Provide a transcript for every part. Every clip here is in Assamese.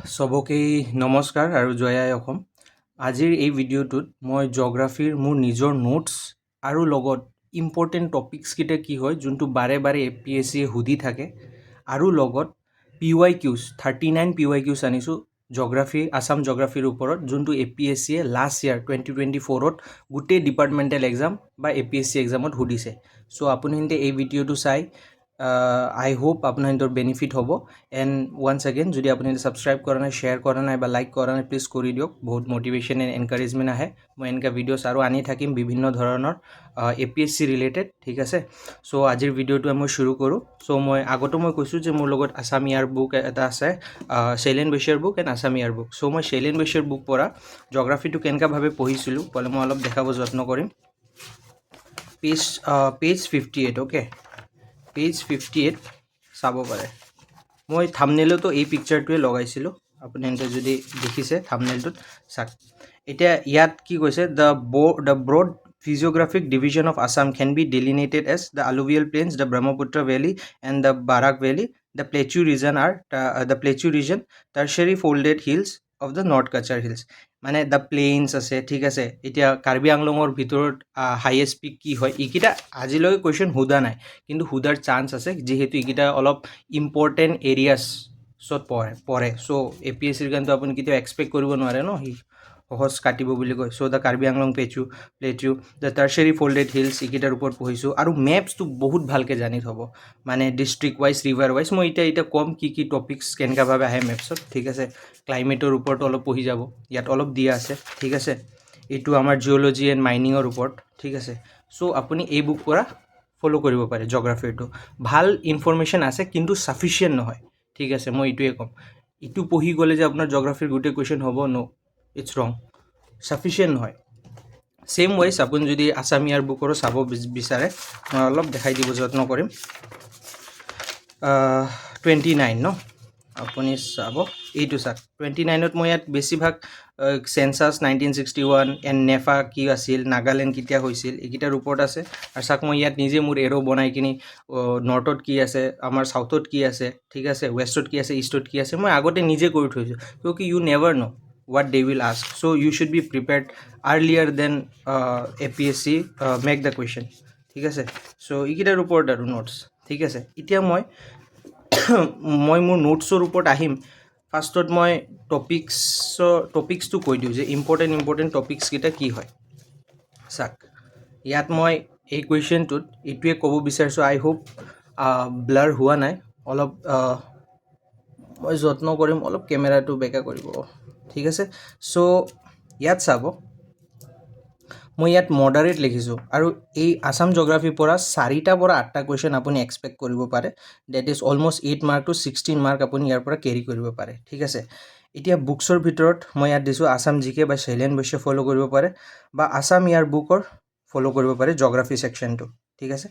সবকেই নমস্কাৰ আৰু জয় আই অসম। আজিৰ এই ভিডিঅ'টোত মই জিঅ'গ্ৰাফীৰ মোৰ নিজৰ নোটছ আৰু লগত ইম্পৰ্টেণ্ট টপিকছকেইটা কি হয় যোনটো বাৰে বাৰে APSCয়ে সুধি থাকে আৰু লগত PYQs 39 PYQs আনিছোঁ জিঅ'গ্ৰাফী আছাম জিঅ'গ্ৰাফীৰ ওপৰত যোনটো APSCয়ে লাষ্ট ইয়াৰ 2024ত গোটেই ডিপাৰ্টমেণ্টেল এক্সাম বা APSC এক্সামত সুধিছে। চ' আপুনি এই ভিডিঅ'টো চাই আই হোপ আপোনাৰ বেনিফিট হ'ব। এণ্ড ওৱান্স এগেইন যদি আপুনি ছাবস্ক্ৰাইব কৰা নাই, শ্বেয়াৰ কৰা নাই বা লাইক কৰা নাই, প্লিজ কৰি দিয়ক। বহুত মটিভেশ্যন এণ্ড এনকাৰেজমেণ্ট আহে। মই এনেকুৱা ভিডিঅ'ছ আৰু আনি থাকিম বিভিন্ন ধৰণৰ APSC ৰিলেটেড, ঠিক আছে। চ' আজিৰ ভিডিঅ'টো মই শুৰু কৰোঁ। চ' মই আগতো কৈছোঁ যে মোৰ লগত আছাম ইয়াৰ বুক এটা আছে, শৈলেন বৈশ্যৰ book and Assam year book. So' মই শৈলেন বৈশ্যৰ বুক পৰা জিঅ'গ্ৰাফীটো কেনেকুৱাভাৱে পঢ়িছিলোঁ ক'লে মই অলপ দেখাব যত্ন কৰিম। পেজ 58, অ'কে, পেজ 58 চাব পাৰে। মই থাম্বনেইলতো এই পিকচাৰটোৱে লগাইছিলোঁ, আপুনি যদি দেখিছে থাম্বনেইলটোত চাওক। এতিয়া ইয়াত কি কৈছে, the broad physiographic division of Assam can be delineated as the alluvial plains, the Brahmaputra Valley and the Barak Valley. The plateau region, tertiary folded hills of the North Kachar Hills. মানে দ্য প্লেইনছ আছে, ঠিক আছে। এতিয়া কাৰ্বি আংলঙৰ ভিতৰত হাইয়েষ্ট পিক কি হয়, এইকেইটা আজিলৈকে কুৱেশ্যন সোধা নাই, কিন্তু সোধাৰ চান্স আছে যিহেতু এইকেইটা অলপ ইম্পৰ্টেণ্ট এৰিয়াছত পৰে। চ' APSCৰ কাৰণেতো আপুনি কেতিয়াও এক্সপেক্ট কৰিব নোৱাৰে ন সি সহজ কাটিব বুলি কয়। So' the Karbi Anglong plateau, the tertiary folded hills, এইকেইটাৰ ওপৰত পঢ়িছোঁ। আৰু মেপছটো বহুত ভালকৈ জানি থ'ব, মানে ডিষ্ট্ৰিক্ট ৱাইজ, ৰিভাৰ ৱাইজ। মই এতিয়া ক'ম কি টপিকছ কেনেকুৱাভাৱে আহে মেপছত, ঠিক আছে। ক্লাইমেটৰ ওপৰতো অলপ পঢ়ি যাব, ইয়াত অলপ দিয়া আছে, ঠিক আছে। এইটো আমাৰ জিঅ'লজি এণ্ড মাইনিঙৰ ওপৰত, ঠিক আছে। চ' আপুনি এই বুক পৰা ফ'ল' কৰিব পাৰে জিঅ'গ্ৰাফীটো। ভাল ইনফৰমেশ্যন আছে কিন্তু ছাফিচিয়েণ্ট নহয়, ঠিক আছে। মই এইটোৱে ক'ম, ইটো পঢ়ি গ'লে যে আপোনাৰ জিঅ'গ্ৰাফীৰ গোটেই কুৱেশ্যন হ'ব, ন', ইটছ ৰং, ছাফিচিয়েণ্ট নহয়। ছেইম ৱাইজ আপুনি যদি আছাম ইয়াৰ বুকৰো চাব বিচাৰে, মই অলপ দেখাই দিব যত্ন কৰিম। 29 ন, আপুনি চাব, এইটো চাওক। 29ত মই ইয়াত বেছিভাগ চেঞ্চাছ 1961 এণ্ড নেফা কি আছিল, নাগালেণ্ড কেতিয়া হৈছিল, এইকেইটাৰ ওপৰত আছে। আৰু চাওক, মই ইয়াত নিজে মোৰ এৰ' বনাই কিনি নৰ্থত কি আছে, আমাৰ চাউথত কি আছে, ঠিক আছে, ৱেষ্টত কি আছে, ইষ্টত কি আছে, মই আগতে নিজে কৰি থৈছোঁ। কিয়কি you never know' what they will ask, so you should be prepared earlier than APSC make the question, ঠিক আছে। চ' এইকেইটাৰ ওপৰত আৰু নোটছ, ঠিক আছে। এতিয়া মই মোৰ নোটছৰ ওপৰত আহিম। ফাৰ্ষ্টত মই টপিকছটো কৈ দিওঁ যে ইম্পৰ্টেণ্ট টপিকছকেইটা কি হয়। চাওক, ইয়াত মই এই কুৱেশ্যনটোত এইটোৱে ক'ব বিচাৰিছোঁ, আই হোপ ব্লাৰ হোৱা নাই। অলপ মই যত্ন কৰিম, অলপ কেমেৰাটো বেকা কৰিব, ঠিক আছে। চ' ইয়াত চাব, মই ইয়াত মডাৰেট লিখিছোঁ। আৰু এই আছাম জিঅ'গ্ৰাফীৰ পৰা 4টা পৰা 8টা কুৱেশ্যন আপুনি এক্সপেক্ট কৰিব পাৰে। That is almost 8 mark to 16 mark আপুনি ইয়াৰ পৰা কেৰি কৰিব পাৰে, ঠিক আছে। এতিয়া বুকছৰ ভিতৰত মই ইয়াত দিছোঁ আছাম GK বা শৈলেন বৈশ্য ফ'ল' কৰিব পাৰে, বা আছাম ইয়াৰ বুকৰ ফ'ল' কৰিব পাৰে জিঅ'গ্ৰাফী ছেকশ্যনটো, ঠিক আছে।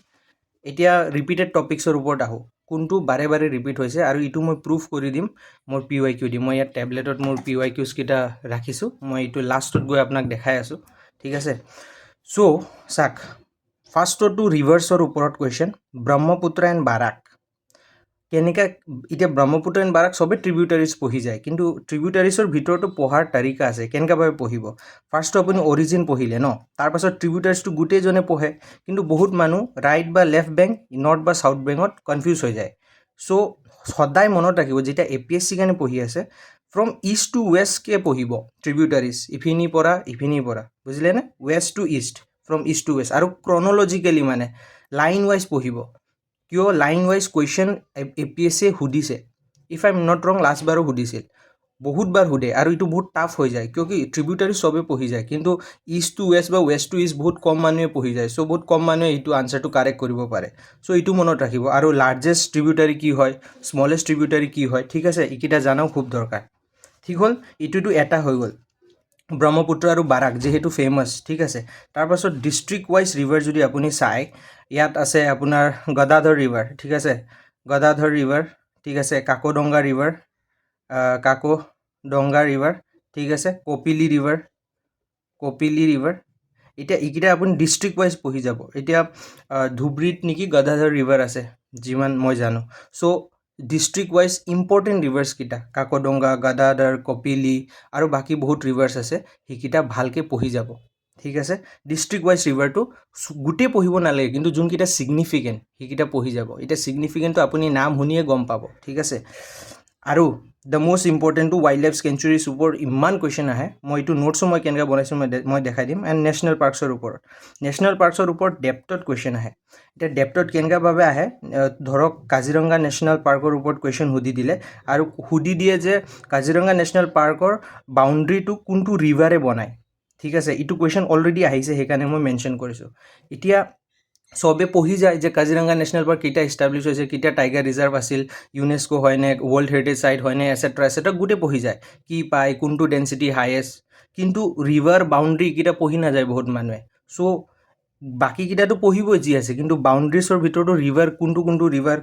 এতিয়া ৰিপিটেড টপিকছৰ ওপৰত আহোঁ, কোনটো বাৰে বাৰে ৰিপিট হৈছে, আৰু এইটো মই প্ৰুফ কৰি দিম মোৰ PYQ দি। মই ইয়াত টেবলেটত মোৰ PYQs কেইটা ৰাখিছোঁ, মই এইটো লাষ্টত গৈ আপোনাক দেখাই আছোঁ, ঠিক আছে। চ' চাওক, ফাৰ্ষ্টটো ৰিভাৰ্ছৰ ওপৰত কুৱেশ্যন, ব্ৰহ্মপুত্ৰ এণ্ড বাৰাক কেনেকৈ। এতিয়া ব্ৰহ্মপুত্ৰ এণ্ড বাৰাক চবেই ট্ৰিবিউটাৰিজ পঢ়ি যায়, কিন্তু ট্ৰিবিউটাৰিজৰ ভিতৰতো পঢ়াৰ তাৰিকা আছে, কেনেকুৱাভাৱে পঢ়িব। ফাৰ্ষ্টটো আপুনি অৰিজিন পঢ়িলে ন, তাৰপাছত ট্ৰিবিউটাৰিজটো গোটেইজনে পঢ়ে, কিন্তু বহুত মানুহ ৰাইট বা লেফ্ট বেংক, নৰ্থ বা চাউথ বেংকত কনফিউজ হৈ যায়। চ' সদায় মনত ৰাখিব, যেতিয়া APSC কাৰণে পঢ়ি আছে, ফ্ৰম ইষ্ট টু ৱেষ্টকৈ পঢ়িব ট্ৰিবিউটাৰিজ, ইপিনিৰ পৰা, বুজিলেনে, west to east, from east to west. আৰু ক্ৰনলজিকেলি মানে লাইন ৱাইজ পঢ়িব, কিয় লাইন ৱাইজ কুৱেশ্যন APSCয়ে সুধিছে। ইফ আই এম নট ৰং, লাষ্ট বাৰো সুধিছিল, বহুতবাৰ সোধে, আৰু এইটো বহুত টাফ হৈ যায়, কিয় কি ট্ৰিবিউটাৰিজ চবেই পঢ়ি যায়, কিন্তু ইষ্ট টু ৱেষ্ট বা ৱেষ্ট টু ইষ্ট বহুত কম মানুহে পঢ়ি যায়। চ' বহুত কম মানুহে এইটো আনচাৰটো কাৰেক্ট কৰিব পাৰে। চ' এইটো মনত ৰাখিব। আৰু লাৰ্জেষ্ট ট্ৰিবিউটাৰী কি হয়, স্মলেষ্ট ট্ৰিবিউটাৰী কি হয়, ঠিক আছে, এইকেইটা জানাও খুব দৰকাৰ, ঠিক হ'ল। এইটোতো এটা হৈ গ'ল, ব্ৰহ্মপুত্ৰ আৰু বাৰাক যিহেতু ফেমাছ, ঠিক আছে। তাৰপাছত ডিষ্ট্ৰিক্ট ৱাইজ ৰিভাৰ যদি আপুনি চায়, ইয়াত আছে আপোনাৰ গদাধৰ ৰিভাৰ, ঠিক আছে, গদাধৰ ৰিভাৰ, ঠিক আছে, কাকডংগা ৰিভাৰ, ঠিক আছে, কপিলী ৰিভাৰ। এতিয়া এইকেইটা আপুনি ডিষ্ট্ৰিক্ট ৱাইজ পঢ়ি যাব। এতিয়া ধুবুৰীত নেকি গদাধৰ ৰিভাৰ আছে, যিমান মই জানো। চ' ডিষ্ট্ৰিক্ট ৱাইজ ইম্পৰ্টেণ্ট ৰিভাৰ্ছকেইটা কাকডংগা, গাদাধৰ, কপিলি আৰু বাকী বহুত ৰিভাৰ্ছ আছে, সেইকেইটা ভালকৈ পঢ়ি যাব। ঠিক আছে, ডিষ্ট্ৰিক্ট ৱাইজ ৰিভাৰটো গোটেই পঢ়িব নালাগে, কিন্তু যোনকেইটা ছিগনিফিকেণ্ট সেইকেইটা পঢ়ি যাব। এতিয়া ছিগনিফিকেণ্টটো আপুনি নাম শুনিয়ে গম পাব। ঠিক আছে, আৰু দ্য মষ্ট ইম্পৰ্টেণ্টটো ৱাইল্ড লাইফ চেঞ্চুৰীজ ওপৰত ইমান কুৱেশ্যন আহে। মই এইটো নোটছো মই কেনেকৈ বনাইছোঁ মই দেখাই দিম। এণ্ড নেশ্যনেল পাৰ্কছৰ ওপৰত, নেশ্যনেল পাৰ্কছৰ ওপৰত ডেপ্থত কুৱেশ্যন আহে। এতিয়া ডেপ্থত কেনেকুৱাভাৱে আহে, ধৰক কাজিৰঙা নেশ্যনেল পাৰ্কৰ ওপৰত কুৱেশ্যন সুধি দিলে, আৰু সুধি দিয়ে যে কাজিৰঙা নেশ্যনেল পাৰ্কৰ বাউণ্ডেৰীটো কোনটো ৰিভাৰে বনায়। ঠিক আছে, এইটো কুৱেশ্যন অলৰেডি আহিছে, সেইকাৰণে মই মেনশ্যন কৰিছোঁ। এতিয়া চবে পঢ়ি যায় যে কাজিৰঙা নেশ্যনেল পাৰ্ক কেতিয়া ইষ্টাব্লিছ হৈছে, কেতিয়া টাইগাৰ ৰিজাৰ্ভ আছিল, ইউনেস্কো হয়নে, ৱৰ্ল্ড হেৰিটেজ চাইট হয়নে, এটচেট্ৰা গোটেই পঢ়ি যায়, কি পায়, কোনটো ডেঞ্চিটি হায়েষ্ট। কিন্তু ৰিভাৰ বাউণ্ডেৰী এইকেইটা পঢ়ি নাযায় বহুত মানুহে। চ' বাকীকেইটাতো পঢ়িবই যি আছে, কিন্তু বাউণ্ডেৰীছৰ ভিতৰতো ৰিভাৰ কোনটো ৰিভাৰ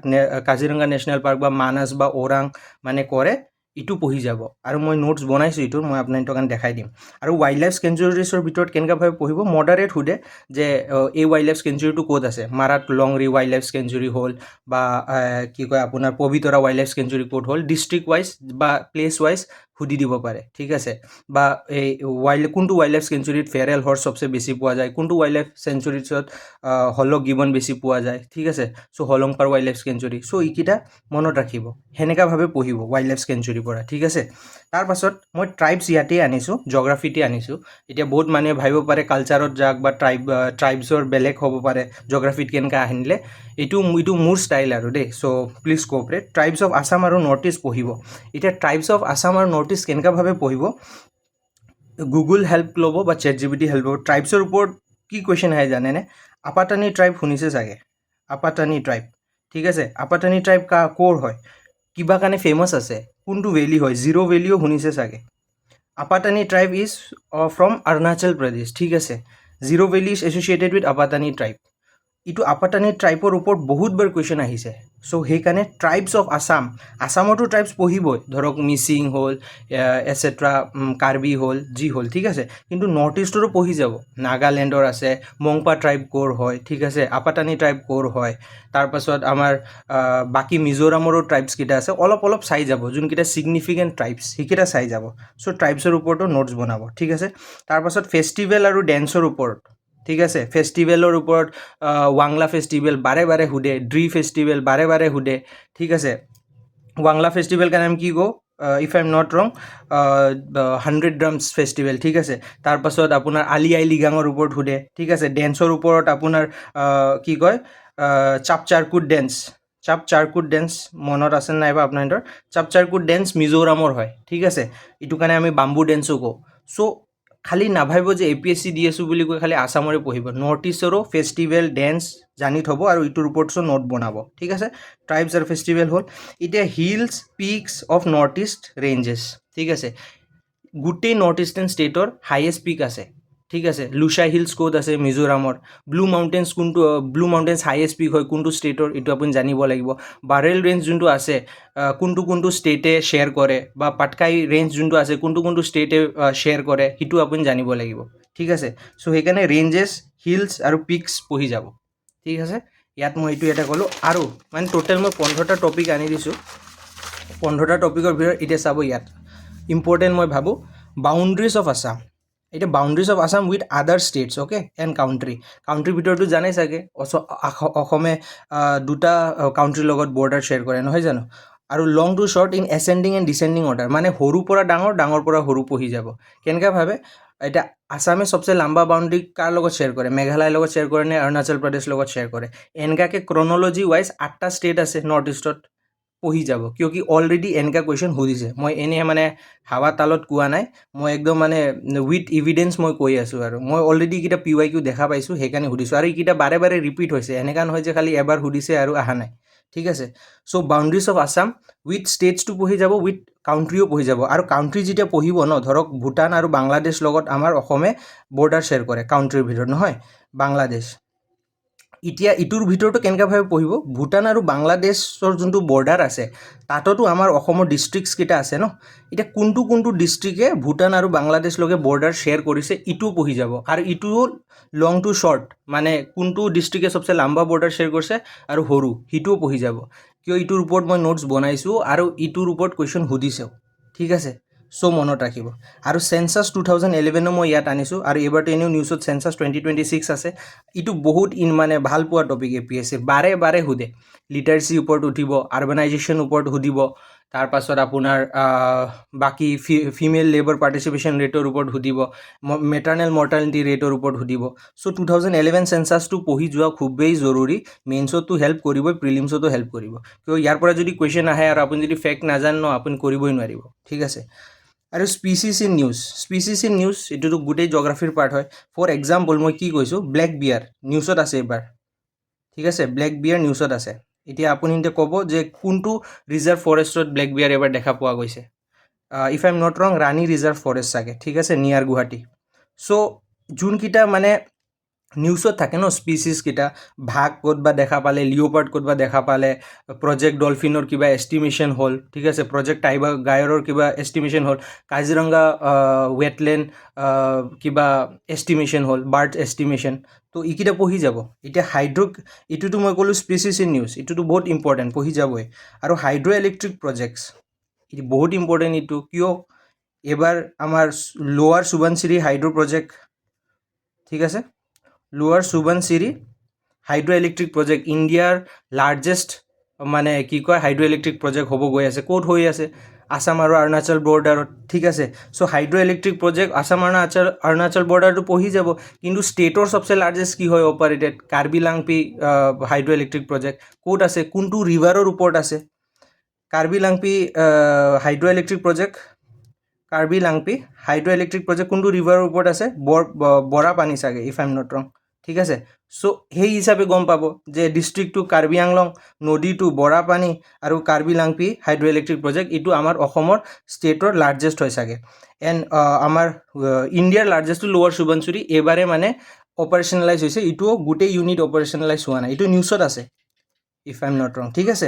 কাজিৰঙা নেশ্যনেল পাৰ্ক বা মানস বা ওৰাং মানে কৰে, ইটো পঢ়ি যাব। আৰু মই নোটছ বনাইছোঁ এইটোৰ, মই আপোনালোকৰ কাৰণে দেখাই দিম। আৰু ৱাইল্ড লাইফ চেঞ্চুৰীছৰ ভিতৰত কেনেকুৱাভাৱে পঢ়িব, মডাৰেট সোধে যে এই ৱাইল্ড লাইফ চেঞ্চুৰীটো ক'ত আছে, মাৰাত লংৰি ৱাইল্ড লাইফ চেঞ্চুৰী হ'ল, বা কি কয় আপোনাৰ পবিতৰা ৱাইল্ড লাইফ চেঞ্চুৰী ক'ত হ'ল, ডিষ্ট্ৰিক্ট ৱাইজ বা প্লেচ ৱাইজ সুধি দিব পাৰে। ঠিক আছে, বা এই কোনটো ৱাইল্ড লাইফ চেঞ্চুৰীত ফেৰেল হৰ্চ চবচে বেছি পোৱা যায়, কোনটো ৱাইল্ড লাইফ চেঞ্চুৰীছত হলক গিবন বেছি পোৱা যায়। ঠিক আছে, চ' হলংপাৰ ৱাইল্ড লাইফ চেঞ্চুৰী। চ' এইকেইটা মনত ৰাখিব, সেনেকুৱাভাৱে পঢ়িব ৱাইল্ড লাইফ চেঞ্চুৰীৰ পৰা। ঠিক আছে, তাৰপাছত মই ট্ৰাইবছ ইয়াতেই আনিছোঁ, জগ্ৰাফিতে আনিছোঁ। এতিয়া বহুত মানুহে ভাবিব পাৰে কালচাৰত যাওক বা ট্ৰাইবছৰ বেলেগ হ'ব পাৰে, জগ্ৰাফিত কেনেকৈ আনিলে। এইটো মোৰ ষ্টাইল আৰু দেই, চ' please cooperate. Tribes of Assam আৰু নৰ্থ ইষ্ট পঢ়িব। এতিয়া ট্ৰাইবছ অফ আছাম আৰু নৰ্থ ইষ্ট কেনেকুৱাভাৱে পঢ়িব, গুগল হেল্প ল'ব বা ChatGPT হেল্প ল'ব। ট্ৰাইবছৰ ওপৰত কি কুৱেশ্যন আহে জানেনে? আপাটানি ট্ৰাইব শুনিছে চাগে, আপাটানি ট্ৰাইব। ঠিক আছে, আপাটানি ট্ৰাইব ক'ৰ হয়, কিবা কাৰণে ফেমাছ আছে, কোনটো ভেলী হয়, জিৰ' ভেলীও শুনিছে চাগে। Apatani tribe is from Arunachal Pradesh. ঠিক আছে, Ziro' valley is associated with Apatani tribe. এইটো আপাটানি ট্ৰাইবৰ ওপৰত বহুতবাৰ কুৱেশ্যন আহিছে। চ' সেইকাৰণে ট্ৰাইবছ অফ আছাম, আছামতো ট্ৰাইবছ পঢ়িবই, ধৰক মিচিং হ'ল, এটচেট্ৰা, কাৰ্বি হ'ল, যি হ'ল। ঠিক আছে, কিন্তু নৰ্থ ইষ্টৰো পঢ়ি যাব, নাগালেণ্ডৰ আছে, মংপা ট্ৰাইব ক'ৰ হয়। ঠিক আছে, আপাটানি ট্ৰাইব ক'ৰ হয়। তাৰপাছত আমাৰ বাকী মিজোৰামৰো ট্ৰাইবছকেইটা আছে, অলপ চাই যাব, যোনকেইটা ছিগনিফিকেণ্ট ট্ৰাইবছ সেইকেইটা চাই যাব। চ' ট্ৰাইবছৰ ওপৰতো নোটছ বনাব। ঠিক আছে, তাৰপাছত ফেষ্টিভেল আৰু ডেন্সৰ ওপৰত। ঠিক আছে, ফেষ্টিভেলৰ ওপৰত ৱাংলা ফেষ্টিভেল বাৰে সোধে, ড্ৰি ফেষ্টিভেল বাৰে সোধে। ঠিক আছে, ৱাংলা ফেষ্টিভেল কাৰণে আমি কি কওঁ, ইফ আই এম নট ৰং, 100 ড্ৰামছ ফেষ্টিভেল। ঠিক আছে, তাৰপাছত আপোনাৰ আলি আই লিগাঙৰ ওপৰত সোধে। ঠিক আছে, ডেন্সৰ ওপৰত আপোনাৰ কি কয়, চাপচাৰকুট ডেন্স মনত আছে নাইবা আপোনালোকৰ, চাপচাৰকুট ডেন্স মিজোৰামৰ হয়। ঠিক আছে, এইটো কাৰণে আমি বাম্বু ডেন্সো কওঁ। চ' খালি নাভাবিব যে APSC দি আছোঁ বুলি কৈ খালি আছামৰে পঢ়িব, নৰ্থ ইষ্টৰো ফেষ্টিভেল ডেন্স জানি থ'ব আৰু ইটোৰ ওপৰতো নোট বনাব। ঠিক আছে, ট্ৰাইবছ আৰু ফেষ্টিভেল হ'ল। এতিয়া hills peaks of north east ranges. ঠিক আছে, গোটেই নৰ্থ ইষ্টাৰ্ণ ষ্টেটৰ হাইয়েষ্ট পিক আছে। ঠিক আছে, লুচাই হিলছ ক'ত আছে, মিজোৰামৰ। ব্লু মাউণ্টেন্স হাইয়েষ্ট পিক হয় কোনটো ষ্টেটৰ, এইটো আপুনি জানিব লাগিব। বাৰেল ৰেঞ্জ যোনটো আছে, কোনটো ষ্টেটে শ্বেয়াৰ কৰে, বা পাটকাই ৰেঞ্জ যোনটো আছে কোনটো ষ্টেটে শ্বেয়াৰ কৰে, সেইটো আপুনি জানিব লাগিব। ঠিক আছে, চ' সেইকাৰণে ৰেঞ্জেছ, হিলছ আৰু পিকছ পঢ়ি যাব। ঠিক আছে, ইয়াত মই এইটো এটা ক'লোঁ। আৰু মানে টোটেল মই 15টা টপিক আনি দিছোঁ। 15টা টপিকৰ ভিতৰত এতিয়া চাব, ইয়াত ইম্পৰ্টেণ্ট মই ভাবোঁ বাউণ্ডেৰীজ অফ আছাম। এতিয়া বাউণ্ডেৰীজ অফ আছাম উইথ আদাৰ ষ্টেটছ, অ'কে, এণ্ড কাউণ্ট্ৰিৰ ভিতৰতো জানেই চাগে, অসমে 2টা কাউণ্ট্ৰিৰ লগত বৰ্ডাৰ শ্বেয়াৰ কৰে, নহয় জানো। আৰু long to short in ascending and descending order, মানে সৰুৰ পৰা ডাঙৰ পৰা সৰু পঢ়ি যাব। কেনেকুৱাভাৱে, এতিয়া আছামে চবচে লাম্বা বাউণ্ডেৰী কাৰ লগত শ্বেয়াৰ কৰে, মেঘালয়ৰ লগত শ্বেয়াৰ কৰে নে অৰুণাচল প্ৰদেশৰ লগত শ্বেয়াৰ কৰে। এনেকুৱাকৈ ক্ৰন'লজি ৱাইজ 8টা ষ্টেট আছে নৰ্থ ইষ্টত, পঢ়ি যাব। কিয় কি অলৰেডি এনেকুৱা কুৱেশ্যন সুধিছে, মই এনেই মানে হাৱা তালত কোৱা নাই, মই একদম মানে উইথ ইভিডেঞ্চ মই কৈ আছোঁ। আৰু মই অলৰেডি এইকেইটা PYQ দেখা পাইছোঁ, সেইকাৰণে সুধিছোঁ। আৰু এইকেইটা বাৰে ৰিপিট হৈছে, এনেকুৱা নহয় যে খালি এবাৰ সুধিছে আৰু অহা নাই। ঠিক আছে, চ' বাউণ্ডেৰীজ অফ আছাম উইথ ষ্টেটছটো পঢ়ি যাব, উইথ কাউণ্ট্ৰিও পঢ়ি যাব। আৰু কাউণ্ট্ৰি যেতিয়া পঢ়িব ন, ধৰক ভূটান আৰু বাংলাদেশ লগত আমাৰ অসমে বৰ্ডাৰ শ্বেয়াৰ কৰে, কাউণ্ট্ৰিৰ ভিতৰত নহয় বাংলাদেশ। এতিয়া ইটোৰ ভিতৰতো কেনেকুৱাভাৱে পঢ়িব, ভূটান আৰু বাংলাদেশৰ যোনটো বৰ্ডাৰ আছে, তাততো আমাৰ অসমৰ ডিষ্ট্ৰিক্টছকেইটা আছে ন। এতিয়া কোনটো ডিষ্ট্ৰিক্টে ভূটান আৰু বাংলাদেশলৈকে বৰ্ডাৰ শ্বেয়াৰ কৰিছে, ইটোও পঢ়ি যাব। আৰু ইটোও লং টু শ্বৰ্ট, মানে কোনটো ডিষ্ট্ৰিক্টে চবচে লাম্বা বৰ্ডাৰ শ্বেয়াৰ কৰিছে আৰু সৰু, সিটোও পঢ়ি যাব। কিয় ইটোৰ ওপৰত মই নোটছ বনাইছোঁ আৰু ইটোৰ ওপৰত কুৱেশ্যন সুধিছেও ঠিক আছে চ' মনত ৰাখিব আৰু চেঞ্চাছ 2011 মই ইয়াত আনিছোঁ আৰু এইবাৰতো এনেও নিউজত চেঞ্চাছ 2026 আছে ইটো বহুত মানে ভাল পোৱা টপিক APSC বাৰে বাৰে সোধে লিটাৰেচিৰ ওপৰত উঠিব আৰ্বানাইজেশ্যন ওপৰত সুধিব তাৰপাছত আপোনাৰ বাকী ফিমেল লেবাৰ পাৰ্টিচিপেশ্যন ৰেটৰ ওপৰত সুধিব মেটাৰ্নেল মৰ্টালিটি ৰেটৰ ওপৰত সুধিব চ' 2011 চেঞ্চাছটো পঢ়ি যোৱা খুবেই জৰুৰী মেইনছতো হেল্প কৰিবই প্ৰিলিমছতো হেল্প কৰিব কিয় ইয়াৰ পৰা যদি কুৱেশ্যন আহে আৰু আপুনি যদি ফেক্ট নাজানে ন আপুনি কৰিবই নোৱাৰিব ঠিক আছে আৰু স্পিচিছ ইন নিউজ এইটোতো গোটেই জিঅ'গ্ৰাফিৰ পাৰ্ট হয় ফৰ এক্সাম্পল মই কি কৈছোঁ ব্লেক বিয়াৰ নিউজত আছে এইবাৰ ঠিক আছে ব্লেক বিয়াৰ নিউজত আছে এতিয়া আপুনি এতিয়া ক'ব যে কোনটো ৰিজাৰ্ভ ফৰেষ্টত ব্লেক বিয়াৰ এবাৰ দেখা পোৱা গৈছে ইফ আই এম নট ৰং ৰাণী ৰিজাৰ্ভ ফৰেষ্ট চাগে ঠিক আছে নিয়াৰ গুৱাহাটী চ' যোনকেইটা মানে নিউজত থাকে ন স্পিচিছকেইটা ভাগ ক'ত বা দেখা পালে লিঅ'পাৰ্ড ক'ত বা দেখা পালে প্ৰজেক্ট ডলফিনৰ কিবা এষ্টিমেশ্যন হ'ল ঠিক আছে প্ৰজেক্ট টাইগাৰৰ কিবা এষ্টিমেশ্যন হ'ল কাজিৰঙা ৱেটলেণ্ড কিবা এষ্টিমেশ্যন হ'ল বাৰ্ড এষ্টিমেশ্যন তো এইকেইটা পঢ়ি যাব এতিয়া এইটোতো মই ক'লোঁ স্পিচিছ ইন নিউজ এইটোতো বহুত ইম্পৰ্টেণ্ট পঢ়ি যাবই আৰু হাইড্ৰ' ইলেক্ট্ৰিক প্ৰজেক্টছ এইটো বহুত ইম্পৰ্টেণ্ট এইটো কিয় এবাৰ আমাৰ লোৱাৰ সুবানচিৰি হাইড্ৰ' প্ৰজেক্ট ঠিক আছে লোৱাৰ সুবানচিৰি হাইড্ৰ' ইলেক্ট্ৰিক প্ৰজেক্ট ইণ্ডিয়াৰ লাৰ্জেষ্ট মানে কি কয় হাইড্ৰ' ইলেক্ট্ৰিক প্ৰজেক্ট হ'ব গৈ আছে ক'ত হৈ আছে আসাম আৰু অৰুণাচল বৰ্ডাৰত ঠিক আছে চ' হাইড্ৰ' ইলেক্ট্ৰিক প্ৰজেক্ট আসাম আৰু অৰুণাচল বৰ্ডাৰটো পঢ়ি যাব কিন্তু ষ্টেটৰ চবচে লাৰ্জেষ্ট কি হয় operated Karbi Langpi hydro' electric project ক'ত আছে কোনটো ৰিভাৰৰ ওপৰত আছে Karbi Langpi hydro' electric project Karbi Langpi hydro' electric project কোনটো ৰিভাৰৰ ওপৰত আছে বৰা পানী চাগে ইফ আই এম নট ৰং ঠিক আছে চ' সেই হিচাপে গম পাব যে ডিষ্ট্ৰিক্টটো কাৰ্বি আংলং নদীটো বৰা পানী আৰু Karbi Langpi hydro' electric project এইটো আমাৰ অসমৰ ষ্টেটৰ লাৰ্জেষ্ট হয় চাগে এণ্ড আমাৰ ইণ্ডিয়াৰ লাৰ্জেষ্টটো লোৱাৰ সুবানচিৰি এইবাৰে মানে অপাৰেশ্যনেলাইজ হৈছে এইটোও গোটেই ইউনিট অপাৰেশ্যনেলাইজ হোৱা নাই এইটো নিউজত আছে ইফ আই এম নট ৰং ঠিক আছে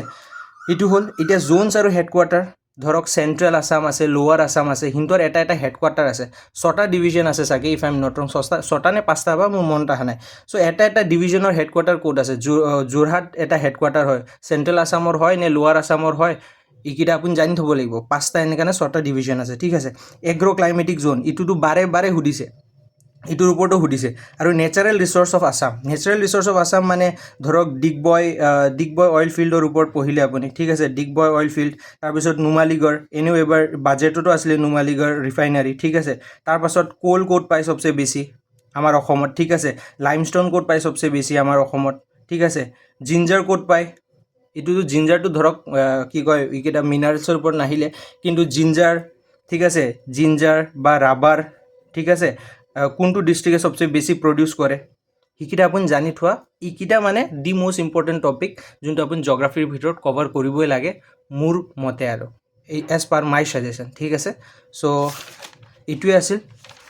এইটো হ'ল এতিয়া জ'নছ আৰু হেডকোৱাৰ্টাৰ ধৰক চেণ্ট্ৰেল আছাম আছে লোৱাৰ আছাম আছে সিহঁতৰ এটা এটা হেডকোৱাৰ্টাৰ আছে 6টা ডিভিজন আছে চাগে ইফ আই এম নট ৰং 6টা নে 5টা বা মোৰ মনত অহা নাই চ' এটা এটা ডিভিজনৰ হেডকোৱাৰ্টাৰ ক'ত আছে যোৰহাট এটা হেডকোৱাৰ্টাৰ হয় চেণ্ট্ৰেল আছামৰ হয় নে লোৱাৰ আছামৰ হয় এইকেইটা আপুনি জানি থ'ব লাগিব 5টা এনেকৈ 6টা ডিভিজন আছে ঠিক আছে এগ্ৰ' ক্লাইমেটিক জ'ন এইটোতো বাৰে বাৰে সুধিছে এইটোৰ ওপৰতো সুধিছে আৰু নেচাৰেল ৰিচ'ৰ্চ অফ আছাম মানে ধৰক ডিগবয় অইল ফিল্ডৰ ওপৰত পঢ়িলে আপুনি ঠিক আছে ডিগবয় অইল ফিল্ড তাৰপিছত নুমালিগড় এনেও এবাৰ বাজেটতো আছিলে নুমালিগড় ৰিফাইনাৰী ঠিক আছে তাৰপাছত কোল ক'ত পায় চবচে বেছি আমাৰ অসমত ঠিক আছে লাইমষ্টন ক'ত পায় চবচে বেছি আমাৰ অসমত ঠিক আছে জিঞ্জাৰ ক'ত পায় এইটোতো জিঞ্জাৰটো ধৰক কি কয় এইকেইটা মিনাৰেলছৰ ওপৰত নাহিলে কিন্তু জিঞ্জাৰ ঠিক আছে জিঞ্জাৰ বা ৰাবাৰ ঠিক আছে কোনটো ডিষ্ট্ৰিক্টে চবচে বেছি প্ৰডিউচ কৰে সেইকেইটা আপুনি জানি থোৱা এইকেইটা মানে দি মষ্ট ইম্পৰ্টেণ্ট টপিক যোনটো আপুনি জিঅ'গ্ৰাফিৰ ভিতৰত কভাৰ কৰিবই লাগে মোৰ মতে আৰু এজ পাৰ মাই ছাজেশ্যন ঠিক আছে চ' এইটোৱে আছিল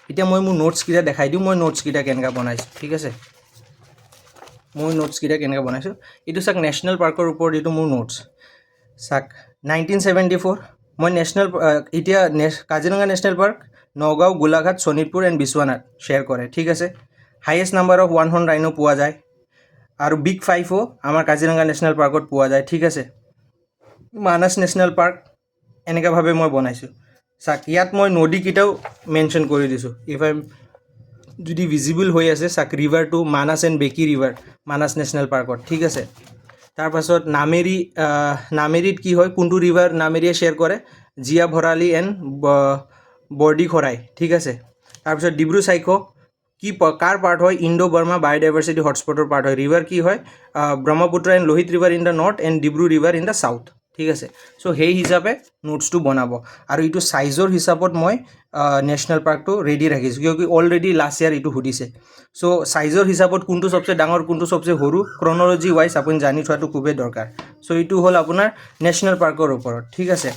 এতিয়া মই মোৰ নোটছকেইটা দেখাই দিওঁ মই নোটছকেইটা কেনেকৈ বনাইছোঁ ঠিক আছে মই নোটছকেইটা কেনেকৈ বনাইছোঁ এইটো চাওক নেশ্যনেল পাৰ্কৰ ওপৰত এইটো মোৰ নোটছ চাওক 1974 মই এতিয়া Kaziranga national park Nagaon Golaghat Sonitpur and Biswanath share কৰে ঠিক আছে highest number of one horn rhino পোৱা যায় আৰু বিগ 5ও আমাৰ কাজিৰঙা নেশ্যনেল পাৰ্কত পোৱা যায় ঠিক আছে মানাস নেশ্যনেল পাৰ্ক এনেকুৱাভাৱে মই বনাইছোঁ চাওক ইয়াত মই নদীকেইটাও মেনশ্যন কৰি দিছোঁ ইফ আই যদি ভিজিবল হৈ আছে চাওক ৰিভাৰটো Manas and Beki river Manas national পাৰ্কত ঠিক আছে তাৰপাছত নামেৰীত কি হয় কোনটো ৰিভাৰ নামেৰীয়ে শ্বেয়াৰ কৰে জিয়া ভৰালি এণ্ড বৰ্ডিখৰাই ঠিক আছে তাৰপিছত ডিব্ৰু চাইখো কি কাৰ পাৰ্ট হয় ইণ্ডো বাৰ্মা বায়'ডাইভাৰ্চিটি হটস্পটৰ পাৰ্ট হয় ৰিভাৰ কি হয় Brahmaputra and Lohit river in the north and Dibru river in the south ঠিক আছে চ' সেই হিচাপে নোটছটো বনাব আৰু এইটো চাইজৰ হিচাপত মই নেশ্যনেল পাৰ্কটো ৰেডি ৰাখিছোঁ কিয় কি অলৰেডি লাষ্ট ইয়াৰ এইটো সুধিছে চ' চাইজৰ হিচাপত কোনটো চবচে ডাঙৰ কোনটো চবচে সৰু ক্ৰন'লজি ৱাইজ আপুনি জানি থোৱাটো খুবেই দৰকাৰ চ' এইটো হ'ল আপোনাৰ নেশ্যনেল পাৰ্কৰ ওপৰত ঠিক আছে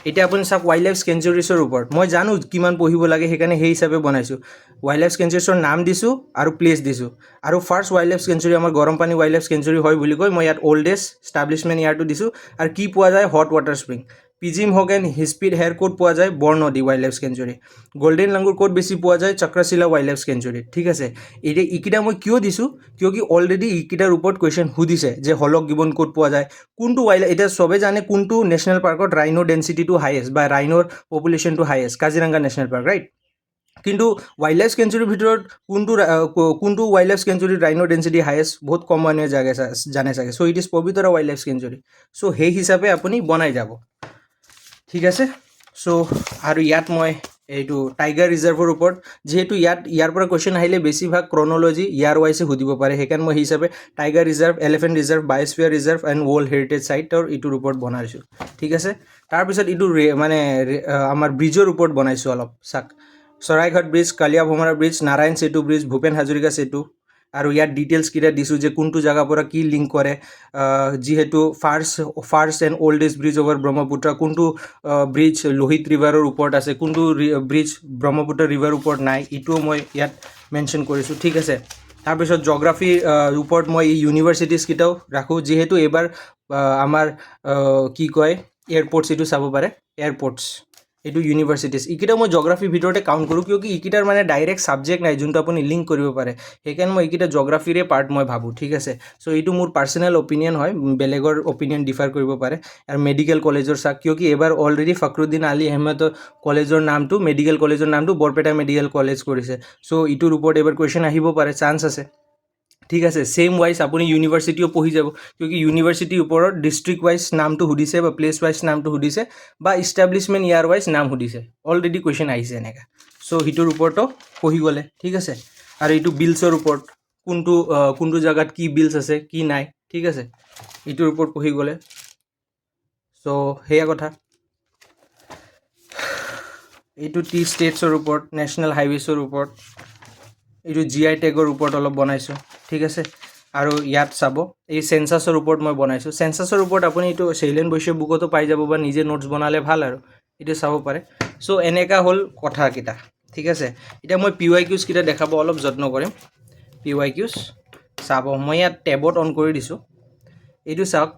এতিয়া আপুনি চাওক ৱাইল্ড লাইফ চেঞ্চুৰীছৰ ওপৰত মই জানো কিমান পঢ়িব লাগে সেইকাৰণে সেই হিচাপে বনাইছোঁ ৱাইল্ড লাইফ চেঞ্চুৰীছৰ নাম দিছোঁ আৰু প্লেচ দিছোঁ আৰু ফাৰ্ষ্ট ৱাইল্ড লাইফ চেঞ্চুৰী আমাৰ গৰমপানী ৱাইল্ড লাইফ চেঞ্চুৰী হয় বুলি কৈ মই ইয়াত অল্ডেষ্ট ষ্টাব্লিছমেণ্ট ইয়াৰটো দিছোঁ আৰু কি পোৱা যায় হট ৱাটাৰ স্প্ৰিং পিজিম হগেন হিস্পিড হেয়াৰ ক'ত পোৱা যায় Barnadi wild life sanctuary golden langur ক'ত বেছি পোৱা যায় চক্ৰশিলা ৱাইল্ড লাইফ চেঞ্চুৰী ঠিক আছে এতিয়া এইকেইটা মই কিয় দিছোঁ কিয় কি অলৰেডি এইকেইটাৰ ওপৰত কুৱেশ্যন সুধিছে যে হলক গিবন ক'ত পোৱা যায় কোনটো ৱাইল্ড এতিয়া চবে জানে কোনটো নেশ্যনেল পাৰ্কত ৰাইনো ডেঞ্চিটিটো হাইয়েষ্ট বা ৰাইনোৰ পপুলেশ্যনটো highest Kaziranga national park right কিন্তু ৱাইল্ড লাইফ চেঞ্চুৰীৰ ভিতৰত কোনটো ৱাইল্ড লাইফ চেঞ্চুৰীত ৰাইনো ডেঞ্চিটি হাইয়েষ্ট বহুত কম মানুহে জানে চাগে so' it is Pobitora wild life sanctuary so' সেই হিচাপে আপুনি বনাই যাব ঠিক আছে চ' আৰু ইয়াত মই এইটো টাইগাৰ ৰিজাৰ্ভৰ ওপৰত যিহেতু ইয়াৰ পৰা কুৱেশ্যন আহিলে বেছিভাগ ক্ৰন'লজি ইয়াৰ ৱাইজে সুধিব পাৰে সেইকাৰণে মই সেই হিচাপে tiger reserve elephant reserve biosphere reserve and world heritage চাইটৰ ইটোৰ ওপৰত বনাইছোঁ ঠিক আছে তাৰপিছত ইটো আমাৰ ব্ৰিজৰ ওপৰত বনাইছোঁ অলপ চাক চৰাইঘাট ব্ৰিজ কালিয়া ভোমৰা ব্ৰিজ নাৰায়ণ সেতু ব্ৰিজ ভূপেন হাজৰিকা সেতু আৰু ইয়াত ডিটেইলছকেইটা দিছোঁ যে কোনটো জেগাৰ পৰা কি লিংক কৰে যিহেতু first and oldest bridge over Brahmaputra কোনটো ব্ৰিজ লোহিত ৰিভাৰৰ ওপৰত আছে কোনটো ব্ৰিজ ব্ৰহ্মপুত্ৰ ৰিভাৰৰ ওপৰত নাই এইটোও মই ইয়াত মেনশ্যন কৰিছোঁ ঠিক আছে তাৰপিছত জগ্ৰাফিৰ ওপৰত মই এই ইউনিভাৰ্চিটিজকেইটাও ৰাখোঁ যিহেতু এইবাৰ আমাৰ কি কয় এয়াৰপৰ্টছ এইটো চাব পাৰে এয়াৰপৰ্টছ এইটো ইউনিভাৰ্চিটিজ এইকেইটা মই জগ্ৰাফিৰ ভিতৰতে কাউণ্ট কৰোঁ কিয় কি এইকেইটাৰ মানে ডাইৰেক্ট ছাবজেক্ট নাই যোনটো আপুনি লিংক কৰিব পাৰে সেইকাৰণে মই এইকেইটা জগ্ৰাফিৰে পাৰ্ট মই ভাবোঁ ঠিক আছে চ' এইটো মোৰ পাৰ্চনেল অপিনিয়ন হয় বেলেগৰ অপিনিয়ন ডিফাৰ কৰিব পাৰে আৰু মেডিকেল কলেজৰ চাওক কিয় কি এইবাৰ অলৰেডি ফখৰুদ্দিন আলি আহমেদ কলেজৰ নামটো মেডিকেল কলেজৰ নামটো বৰপেটা মেডিকেল কলেজ কৰিছে চ' ইটোৰ ওপৰত এইবাৰ কুৱেশ্যন আহিব পাৰে চান্স আছে ঠিক আছে ছেইম ৱাইজ আপুনি ইউনিভাৰ্চিটিও পঢ়ি যাব কিয় কি ইউনিভাৰ্চিটিৰ ওপৰত ডিষ্ট্ৰিক্ট ৱাইজ নামটো সুধিছে বা প্লেচ ৱাইজ নামটো সুধিছে বা ইষ্টাব্লিছমেণ্ট ইয়াৰ ৱাইজ নাম সুধিছে অলৰেডি কুৱেশ্যন আহিছে এনেকৈ চ' সিটোৰ ওপৰতো পঢ়ি গ'লে ঠিক আছে আৰু এইটো বিলছৰ ওপৰত কোনটো জেগাত কি বিলছ আছে কি নাই ঠিক আছে এইটোৰ ওপৰত পঢ়ি গ'লে চ' সেয়া কথা এইটো টি ষ্টেটছৰ ওপৰত নেশ্যনেল হাইৱেজৰ ওপৰত এইটো GI টেগৰ ওপৰত অলপ বনাইছোঁ ঠিক আছে আৰু ইয়াত চাব এই চেঞ্চাছৰ ওপৰত মই বনাইছোঁ চেঞ্চাছৰ ওপৰত আপুনি এইটো শৈলেন বৈশ্যৰ বুকতো পাই যাব বা নিজে নোটছ বনালে ভাল আৰু এইটো চাব পাৰে চ' এনেকুৱা হ'ল কথাকেইটা ঠিক আছে এতিয়া মই PYQs কেইটা দেখাব অলপ যত্ন কৰিম PYQs চাব মই ইয়াত টেবত অন কৰি দিছোঁ এইটো চাওক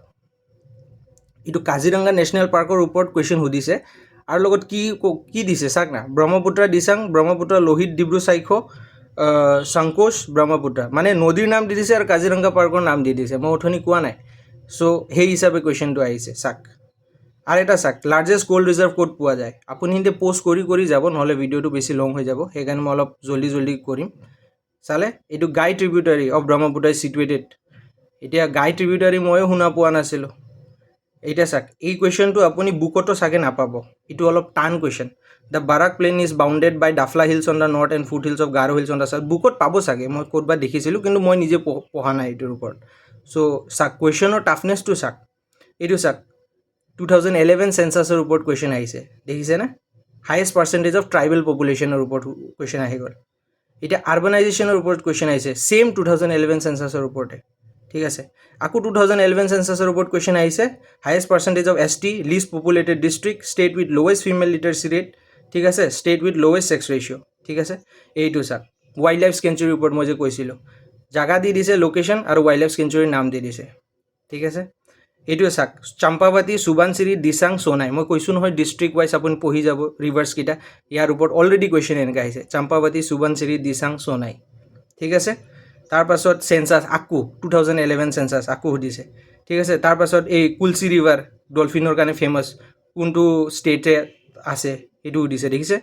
এইটো কাজিৰঙা নেশ্যনেল পাৰ্কৰ ওপৰত কুৱেশ্যন সুধিছে আৰু লগত কি দিছে চাওক না ব্ৰহ্মপুত্ৰ দিচাং ব্ৰহ্মপুত্ৰ লোহিত ডিব্ৰু চাইখো সংকোচ ব্ৰহ্মপুত্ৰ মানে নদীৰ নাম দি দিছে আৰু কাজিৰঙা পাৰ্কৰ নাম দি দিছে মই অথনি কোৱা নাই চ' সেই হিচাপে কুৱেশ্যনটো আহিছে চাওক আৰু এটা চাওক লাৰ্জেষ্ট গ'ল্ড ৰিজাৰ্ভ ক'ত পোৱা যায় আপুনি সিহঁতে প'ষ্ট কৰি যাব নহ'লে ভিডিঅ'টো বেছি লং হৈ যাব সেইকাৰণে মই অলপ জল্দি কৰিম চালে এইটো গাই ট্ৰিবিউটাৰী অফ ব্ৰহ্মপুত্ৰ ইজ ছিটুৱেটেড এতিয়া গাই ট্ৰিবিউটাৰী ময়ো শুনা পোৱা নাছিলোঁ এতিয়া চাওক এই কুৱেশ্যনটো আপুনি বুকতো চাগে নাপাব এইটো অলপ টান question the Barak plain is bounded by Dafla hills on the north and foothills of Garo hills on the south বুকত পাব চাগে মই ক'ৰবাত দেখিছিলোঁ কিন্তু মই নিজে পঢ়া নাই এইটোৰ ওপৰত চ' চাওক কুৱেশ্যনৰ টাফনেছটো চাওক এইটো চাওক 2011 চেঞ্চাছৰ ওপৰত কুৱেশ্যন আহিছে দেখিছেনে হায়েষ্ট পাৰ্চেণ্টেজ অফ ট্ৰাইবেল পপুলেশ্যনৰ ওপৰত কুৱেশ্যন আহি গ'ল এতিয়া আৰ্বানাইজেশ্যনৰ ওপৰত কুৱেশ্যন আহিছে ছেইম 2011 চেঞ্চাছৰ ওপৰতে ঠিক আছে আকৌ 2011 চেঞ্চাছৰ ওপৰত কুৱেশ্যন আহিছে highest percentage of ST list populated district state with lowest female লিটাৰেচি rate ঠিক আছে state with lowest sex ratio' ঠিক আছে এইটো চাওক ৱাইল্ড লাইফ চেঞ্চুৰীৰ ওপৰত মই যে কৈছিলোঁ জাগা দি দিছে লোকেশ্যন আৰু ৱাইল্ড লাইফ চেঞ্চুৰীৰ নাম দি দিছে ঠিক আছে এইটোৱে চাওক চম্পাৱতী সুবানচিৰি দিচাং সোনাই মই কৈছোঁ নহয় ডিষ্ট্ৰিক্ট ৱাইজ আপুনি পঢ়ি যাব ৰিভাৰ্ছকেইটা ইয়াৰ ওপৰত অলৰেডি কুৱেশ্যন এনেকৈ আহিছে চম্পাৱতী সুবানচিৰি দিচাং সোনাই ঠিক আছে তাৰপাছত চেঞ্চাছ আকৌ 2011 চেঞ্চাছ আকৌ সুধিছে ঠিক আছে তাৰপাছত এই কুলচি ৰিভাৰ ডলফিনৰ কাৰণে ফেমাছ কোনটো ষ্টেটে আছে সেইটো সুধিছে দেখিছে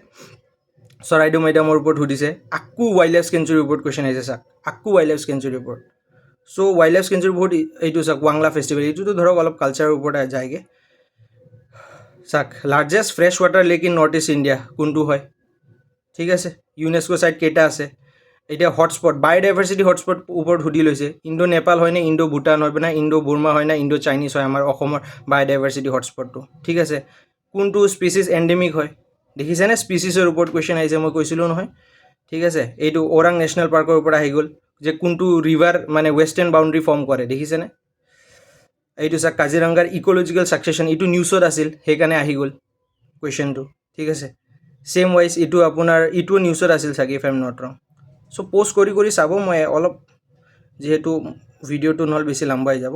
চৰাইদেউ মৈদামৰ ওপৰত সুধিছে আকৌ ৱাইল্ড লাইফ চেঞ্চুৰীৰ ওপৰত কুৱেশ্যন আহিছে চাওক আকৌ ৱাইল্ড লাইফ চেঞ্চুৰীৰ ওপৰত চ' ৱাইল্ড লাইফ চেঞ্চুৰী বহুত এইটো চাওক ৱাংলা ফেষ্টিভেল এইটোতো ধৰক অলপ কালচাৰৰ ওপৰত যায়গৈ চাওক largest fresh water lake in north east India কোনটো হয় ঠিক আছে ইউনেস্কো ছাইট কেইটা আছে এতিয়া হটস্পট বায়'ডাইভাৰ্চিটি হটস্পট ওপৰত সুধি লৈছে ইণ্ডো নেপাল হয় নে ইণ্ডো ভূটান হয় না ইণ্ডো বুৰ্মা হয় না ইণ্ডো চাইনিজ হয় আমাৰ অসমৰ বায়'ডাইভাৰ্চিটি হটস্পটটো ঠিক আছে কোনটো স্পিচিছ এণ্ডেমিক হয় দেখিছেনে স্পিচিছৰ ওপৰত কুৱেশ্যন আহিছে মই কৈছিলোঁ নহয় ঠিক আছে এইটো ওৰাং নেশ্যনেল পাৰ্কৰ ওপৰত আহি গ'ল যে কোনটো ৰিভাৰ মানে ৱেষ্টাৰ্ণ বাউণ্ডেৰী ফৰ্ম কৰে দেখিছেনে এইটো চাওক কাজিৰঙাৰ ইক'লজিকেল ছাকচেছন এইটো নিউজত আছিল সেইকাৰণে আহি গ'ল কুৱেশ্যনটো ঠিক আছে ছেইম ৱাইজ এইটো আপোনাৰ এইটো নিউজত আছিল চাগে ইফ আই এম নট ৰং চ' প'ষ্ট কৰি চাব মই অলপ যিহেতু ভিডিঅ'টো নহ'লে বেছি লম্বা হৈ যাব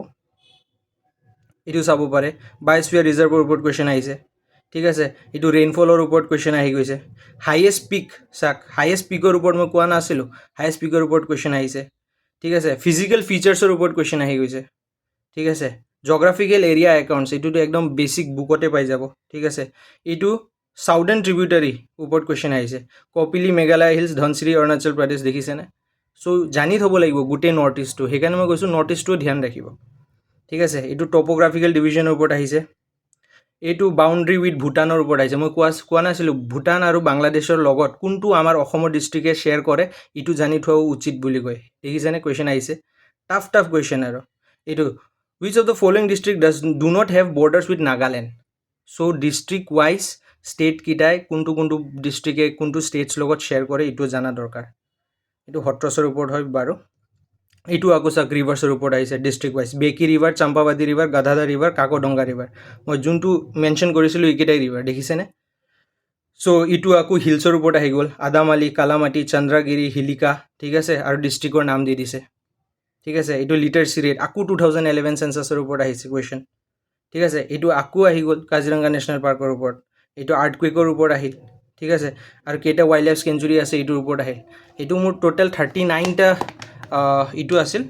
এইটো চাব পাৰে বায়'স্ফিয়াৰ ৰিজাৰ্ভৰ ওপৰত কুৱেশ্যন আহিছে ঠিক আছে, এইটো ৰেইনফলৰ ওপৰত কুৱেশ্যন আহি গৈছে। হাইয়েষ্ট পিক চাওক, হাইয়েষ্ট পিকৰ ওপৰত মই কোৱা নাছিলোঁ, হাইয়েষ্ট পিকৰ ওপৰত কুৱেশ্যন আহিছে। ঠিক আছে, ফিজিকেল ফিচাৰ্ছৰ ওপৰত কুৱেশ্যন আহি গৈছে। ঠিক আছে, জগ্ৰাফিকেল এৰিয়া একাউণ্টছ, এইটোতো একদম বেছিক বুকতে পাই যাব। ঠিক আছে, এইটো চাউদাৰ্ণ ট্ৰিবিউটাৰী ওপৰত কুৱেশ্যন আহিছে। কপিলি, মেঘালয় হিলছ, ধনচিৰি, অৰুণাচল প্ৰদেশ, দেখিছেনে? চ' জানি থ'ব লাগিব গোটেই নৰ্থ ইষ্টটো, সেইকাৰণে মই কৈছোঁ নৰ্থ ইষ্টটোও ধ্যান ৰাখিব। ঠিক আছে, এইটো টপ'গ্ৰাফিকেল ডিভিজনৰ ওপৰত আহিছে। এইটো বাউণ্ডেৰী উইথ ভূটানৰ ওপৰত আহিছে। মই কোৱা নাছিলোঁ ভূটান আৰু বাংলাদেশৰ লগত কোনটো আমাৰ অসমৰ ডিষ্ট্ৰিক্টে শ্বেয়াৰ কৰে, এইটো জানি থোৱা উচিত বুলি কয়। দেখিছেনে কুৱেশ্যন আহিছে, টাফ কুৱেশ্যন। আৰু এইটো which of the following district do not have borders with Nagaland? So district wise state কিটাই কোনটো ডিষ্ট্ৰিক্টে কোনটো ষ্টেটছ লগত শ্বেয়াৰ কৰে এইটো জানা দৰকাৰ। এইটো সত্ৰছৰ ওপৰত হয় বাৰু। এইটো আকৌ চাওক ৰিভাৰ্ছৰ ওপৰত আহিছে district wise. Beki river, Champabati river, Gadadhar river, Kakdonga river. মই যোনটো মেনশ্যন কৰিছিলোঁ এইকেইটাই ৰিভাৰ, দেখিছেনে? চ' এইটো আকৌ হিলছৰ ওপৰত আহি গ'ল, আদামালি, কালামাটি, চন্দ্ৰগিৰি, হিলিকা। ঠিক আছে, আৰু ডিষ্ট্ৰিক্টৰ নাম দি দিছে। ঠিক আছে, এইটো লিটাৰেচি ৰেট আকৌ 2011 চেঞ্চাছৰ ওপৰত আহিছে কুৱেশ্যন। ঠিক আছে, এইটো আকৌ আহি গ'ল কাজিৰঙা নেশ্যনেল পাৰ্কৰ ওপৰত। এইটো আৰ্থকুৱেকৰ ওপৰত আহিল। ঠিক আছে, আৰু কেইটা ৱাইল্ড লাইফ চেঞ্চুৰী আছে এইটোৰ ওপৰত আহিল। এইটো মোৰ টোটেল 39টা এইটো আছিল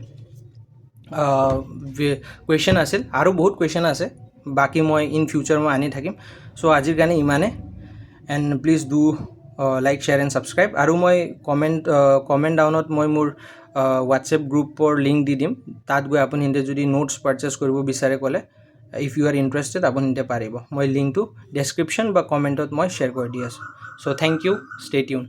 কুৱেশ্যন আছিল, আৰু বহুত কুৱেশ্যন আছে, বাকী মই ইন ফিউচাৰ মই আনি থাকিম। চ' আজিৰ কাৰণে ইমানে, and please do like, share and subscribe. আৰু মই কমেণ্ট ডাউনত মই মোৰ হোৱাটছএপ গ্ৰুপৰ লিংক দি দিম, তাত গৈ আপুনি যদি নোটছ পাৰচেছ কৰিব বিচাৰে ক'লে, ইফ ইউ আৰ ইণ্টাৰেষ্টেড আপুনি পাৰিব। মই লিংকটো ডেছক্ৰিপশ্যন বা কমেণ্টত মই শ্বেয়াৰ কৰি দি আছোঁ। চ' থেংক ইউ, ষ্টে টিউন।